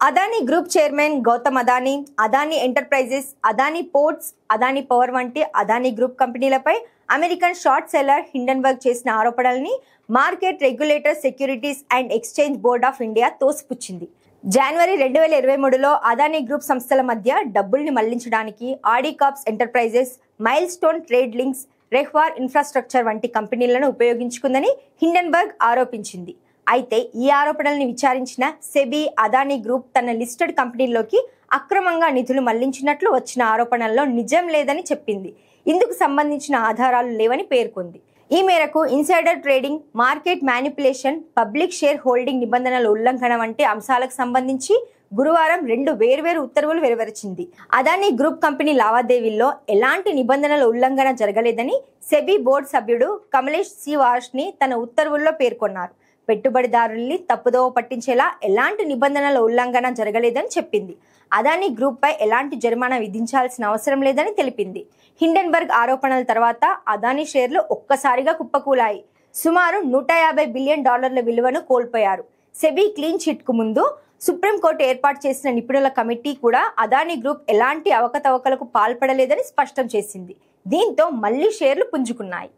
Adani group chairman Gautam Adani, Adani enterprises, Adani ports, Adani power వంటి Adani group కంపెనీలపై American short seller Hindenburg చేసిన ఆరోపణల్ని market regulator Securities and Exchange Board of India తోసిపుచ్చింది. జనవరి 2023లో అదానీ గ్రూప్ సంస్థల మధ్య డబ్బుల్ని మళ్లించడానికి Adicorp Enterprises, Milestone Trade Links, Rehvar infrastructure వంటి కంపెనీలను ఉపయోగించుకుందని హిండెన్బర్గ్ ఆరోపించింది. అయితే ఈ ఆరోపణల్ని విచారించిన సెబీ అదానీ గ్రూప్ తన లిస్టెడ్ కంపెనీల్లోకి అక్రమంగా నిధులు మళ్లించినట్లు వచ్చిన ఆరోపణల్లో నిజం లేదని చెప్పింది. ఇందుకు సంబంధించిన ఆధారాలు లేవని పేర్కొంది. ఈ మేరకు insider trading, market manipulation, public share holding నిబంధనల ఉల్లంఘన వంటి అంశాలకు సంబంధించి గురువారం 2 వేర్వేరు ఉత్తర్వులు వెలువరించింది. అదానీ గ్రూప్ కంపెనీ లావాదేవీల్లో ఎలాంటి నిబంధనల ఉల్లంఘన జరగలేదని సెబీ బోర్డు సభ్యుడు కమలేష్ సి వార్ష్ని తన ఉత్తర్వుల్లో పేర్కొన్నారు. పెట్టుబడిదారుల్ని తప్పుదోవ పట్టించేలా ఎలాంటి నిబంధనల ఉల్లంఘన జరగలేదని చెప్పింది. అదానీ గ్రూప్ పై ఎలాంటి జరిమానా విధించాల్సిన అవసరం లేదని తెలిపింది. హిండెన్బర్గ్ ఆరోపణల తర్వాత అదానీ షేర్లు ఒక్కసారిగా కుప్పకూలాయి. సుమారు $150 బిలియన్ విలువను కోల్పోయారు. సెబీ క్లీన్ చిట్ కు ముందు సుప్రీంకోర్టు ఏర్పాటు చేసిన నిపుణుల కమిటీ కూడా అదానీ గ్రూప్ ఎలాంటి అవకతవకలకు పాల్పడలేదని స్పష్టం చేసింది. దీంతో మళ్లీ షేర్లు పుంజుకున్నాయి.